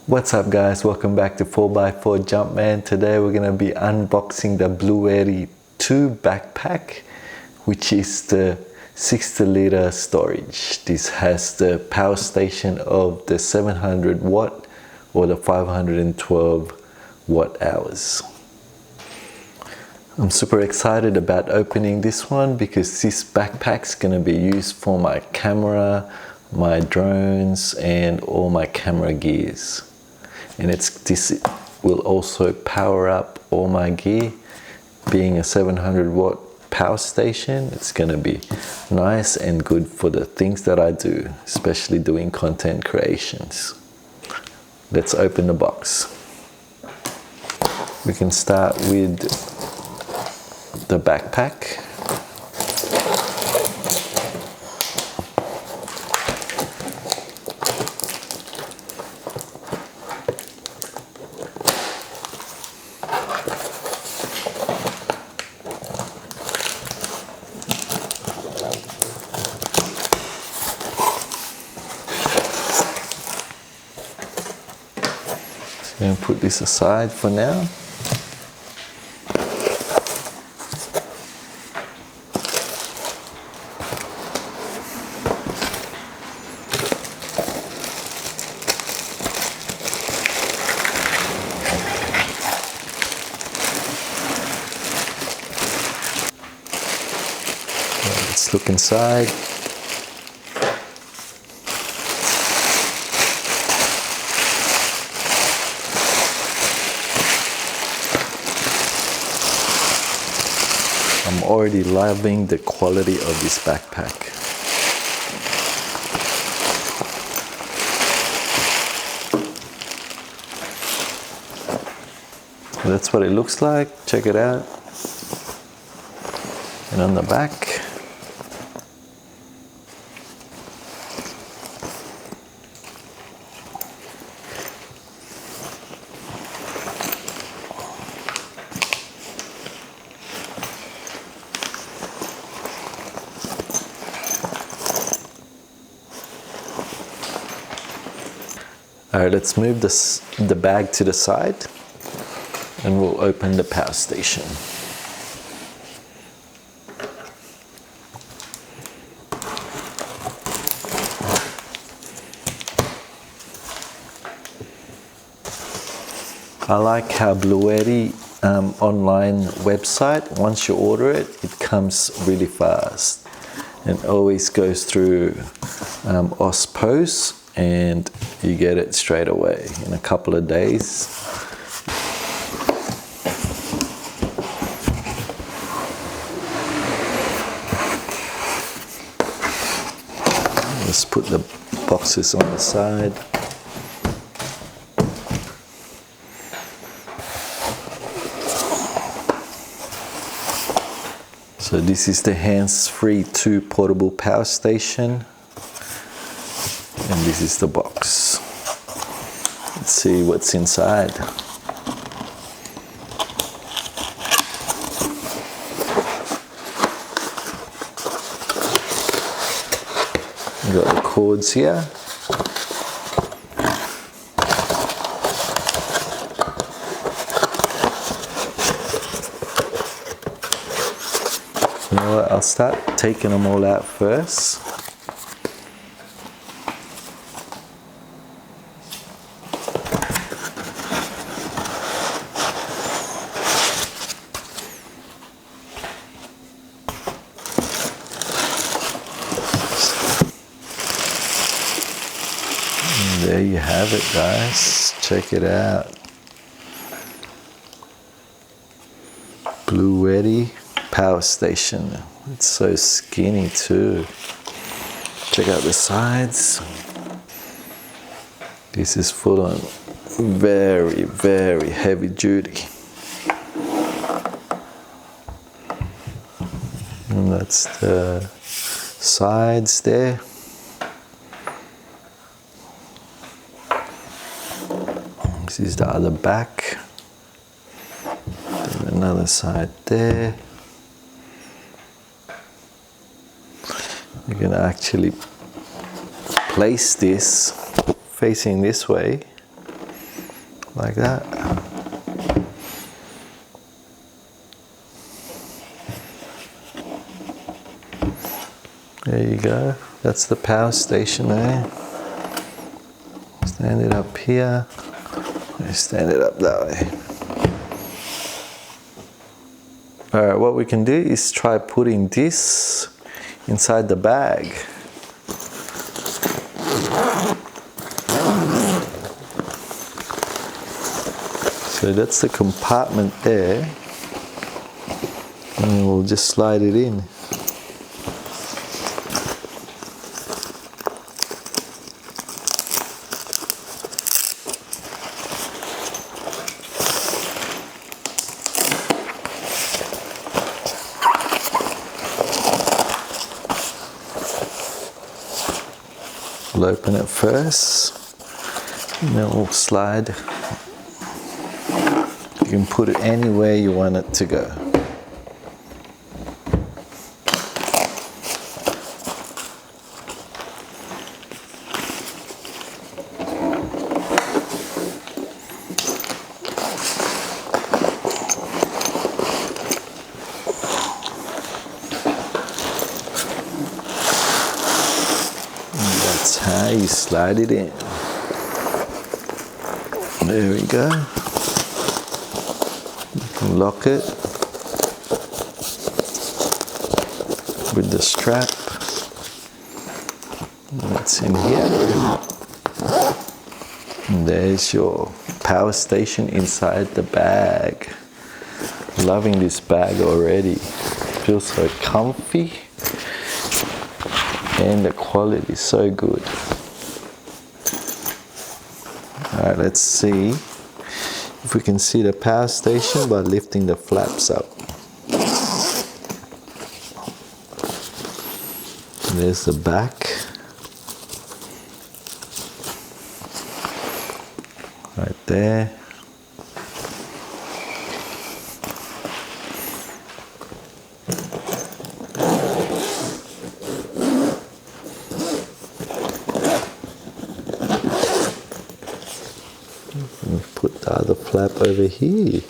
What's up guys, welcome back to 4x4 Jumpman. Today we're going to be unboxing the Bluetti Backpack, which is the 60-liter storage. This has the power station of the 700 watt or the 512 watt hours. I'm super excited about opening this one because this backpack's going to be used for my camera, my drones and all my camera gears. And this will also power up all my gear. Being a 700 watt power station, it's gonna be nice and good for the things that I do, especially doing content creations. Let's open the box. We can start with the backpack. I'm going to put this aside for now. Let's look inside. I'm already loving the quality of this backpack. That's what it looks like. Check it out. And on the back, alright, let's move the bag to the side and we'll open the power station. I like how Bluetti online website, once you order it, it comes really fast and always goes through Post and you get it straight away in a couple of days. Let's put the boxes on the side. So this is the Handsfree 2 portable power station. And this is the box. Let's see what's inside. We got the cords here. You know what? I'll start taking them all out first. There you have it, guys. Check it out. Bluetti power station. It's so skinny too. Check out the sides. This is full on very, very heavy duty. And that's the sides there. This is the other back. Then another side there. You're gonna actually place this facing this way like that. There you go. That's the power station there. Stand it up here. Stand it up that way. Alright, what we can do is try putting this inside the bag. So that's the compartment there. And we'll just slide it in. We'll open it first, and then we'll slide. You can put it anywhere you want it to go. That's how you slide it in. There we go. You can lock it with the strap. That's in here. And there's your power station inside the bag. Loving this bag already. Feels so comfy. And the quality is so good. Alright, let's see if we can see the power station by lifting the flaps up. And there's the back. Right there. Put the other flap over here.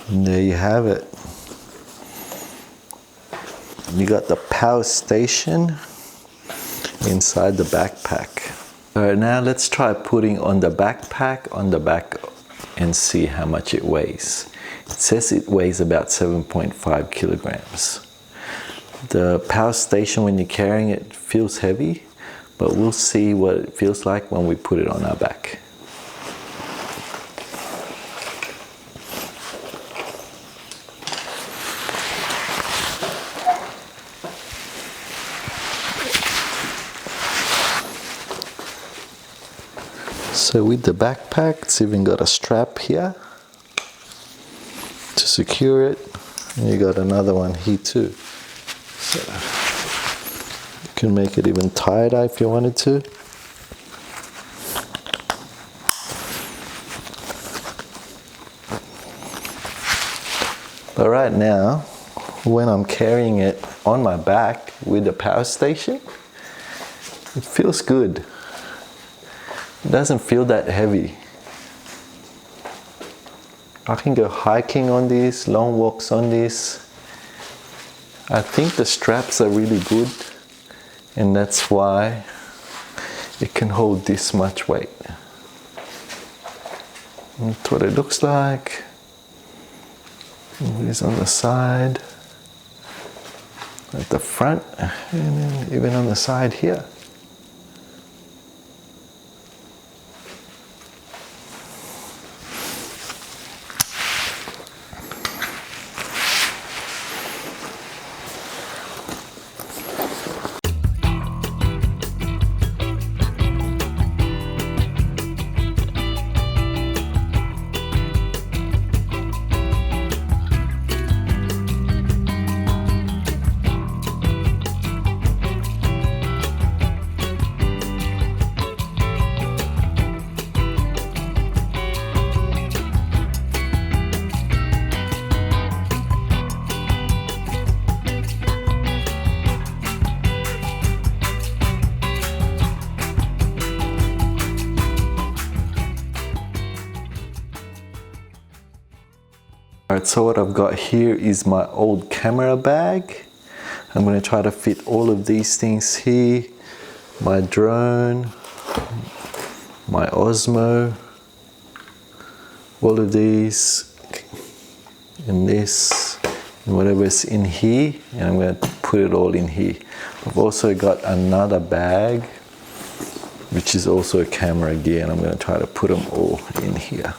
And there you have it. You got the power station inside the backpack. Alright, now let's try putting on the backpack on the back and see how much it weighs. It says it weighs about 7.5 kilograms. The power station, when you're carrying it, feels heavy. But we'll see what it feels like when we put it on our back. So with the backpack, it's even got a strap here to secure it. And you got another one here too. So you can make it even tighter if you wanted to. But right now, when I'm carrying it on my back with the power station, it feels good. It doesn't feel that heavy. I can go hiking on this, long walks on this. I think the straps are really good, and that's why it can hold this much weight. That's what it looks like. It is on the side, at the front, and then even on the side here. Alright, so what I've got here is my old camera bag. I'm going to try to fit all of these things here. My drone, my Osmo, all of these, and this, and whatever's in here, and I'm going to put it all in here. I've also got another bag, which is also a camera gear, and I'm going to try to put them all in here.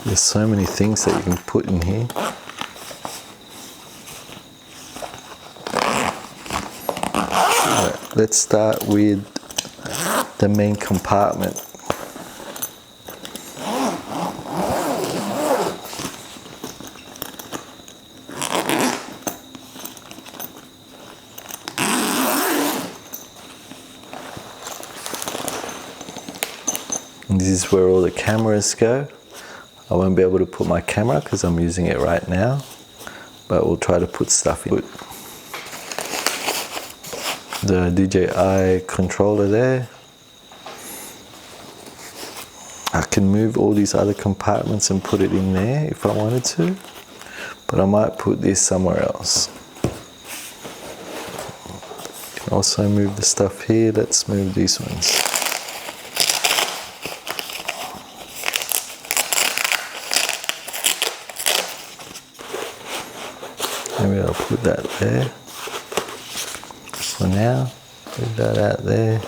There's so many things that you can put in here. Alright, let's start with the main compartment. And this is where all the cameras go. I won't be able to put my camera because I'm using it right now, but we'll try to put stuff in. Put the DJI controller there. I can move all these other compartments and put it in there if I wanted to, but I might put this somewhere else. Can also move the stuff here. Let's move these ones. Maybe I'll put that there for now. Put that out there.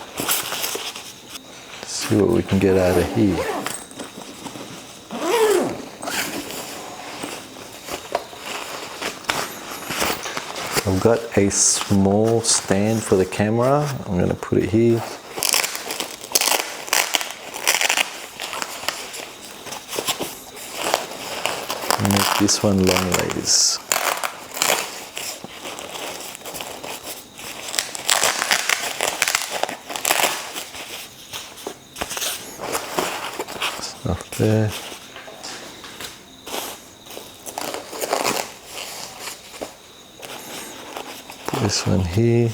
See what we can get out of here. I've got a small stand for the camera. I'm going to put it here. And make this one long ways. Stuff there. Put this one here.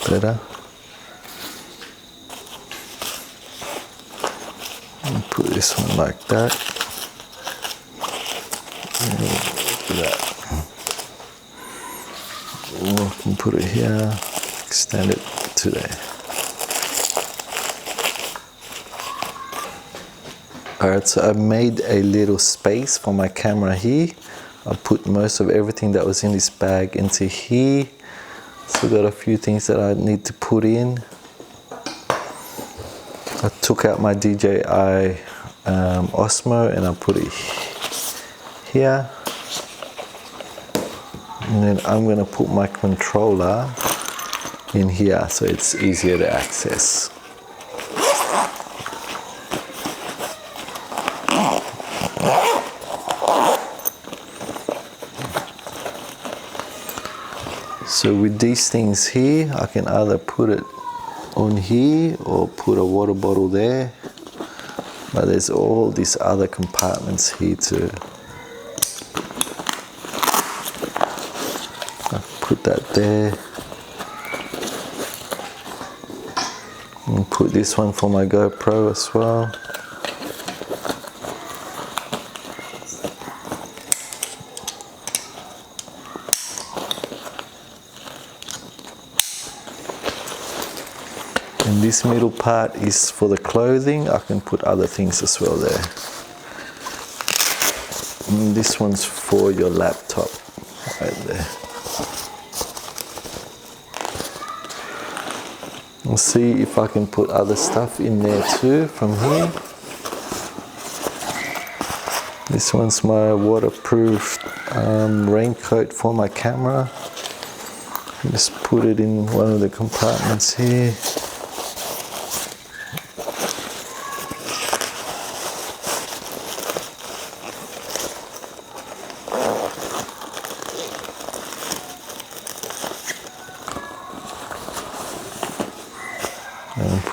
Better. And put this one like that. And that. Or I can put it here, extend it to there. Alright, so I made a little space for my camera here. I put most of everything that was in this bag into here. Still got a few things that I need to put in. I took out my DJI Osmo and I put it here. And then I'm going to put my controller in here so it's easier to access. So with these things here, I can either put it on here or put a water bottle there. But there's all these other compartments here too. I'll put that there. And put this one for my GoPro as well. And this middle part is for the clothing. I can put other things as well there. And this one's for your laptop, right there. I'll see if I can put other stuff in there too from here. This one's my waterproof raincoat for my camera. Just put it in one of the compartments here.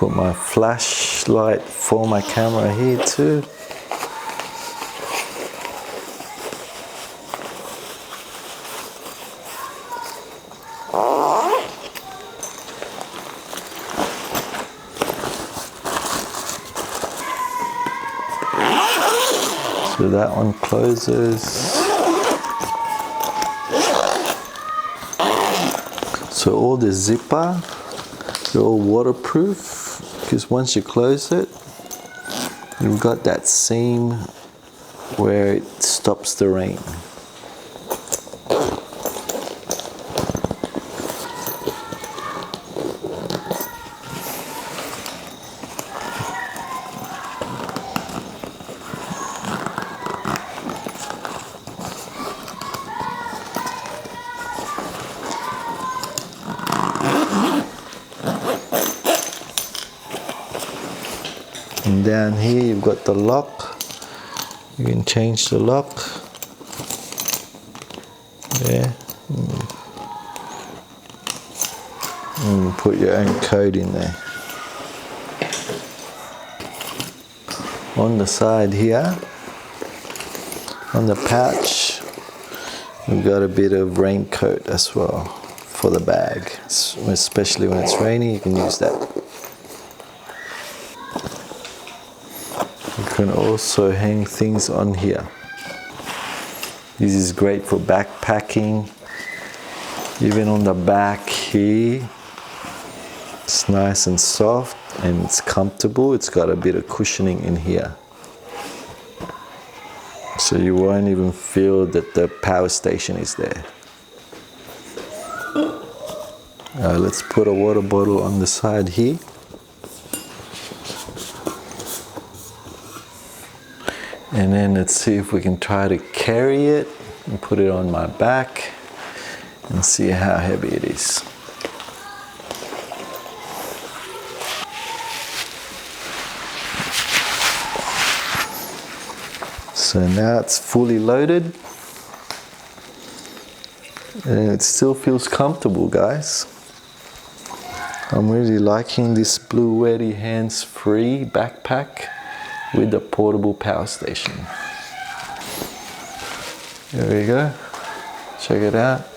put my flashlight for my camera here too. So that one closes. So all the zipper, they're all waterproof, because once you close it, you've got that seam where it stops the rain. And down here you've got the lock. You can change the lock. Yeah. And put your own code in there. On the side here, on the pouch, we've got a bit of raincoat as well for the bag. Especially when it's rainy, you can use that. You can also hang things on here. This is great for backpacking. Even on the back here, it's nice and soft and it's comfortable. It's got a bit of cushioning in here. So you won't even feel that the power station is there. Let's put a water bottle on the side here. And then let's see if we can try to carry it and put it on my back and see how heavy it is. So now it's fully loaded and it still feels comfortable, guys. I'm really liking this Bluetti Hands-Free backpack with the portable power station. There we go. Check it out.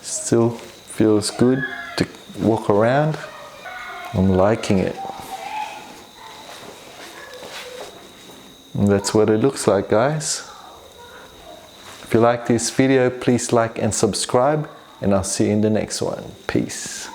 Still feels good to walk around. I'm liking it. And that's what it looks like, guys. If you like this video, please like and subscribe, and I'll see you in the next one. Peace.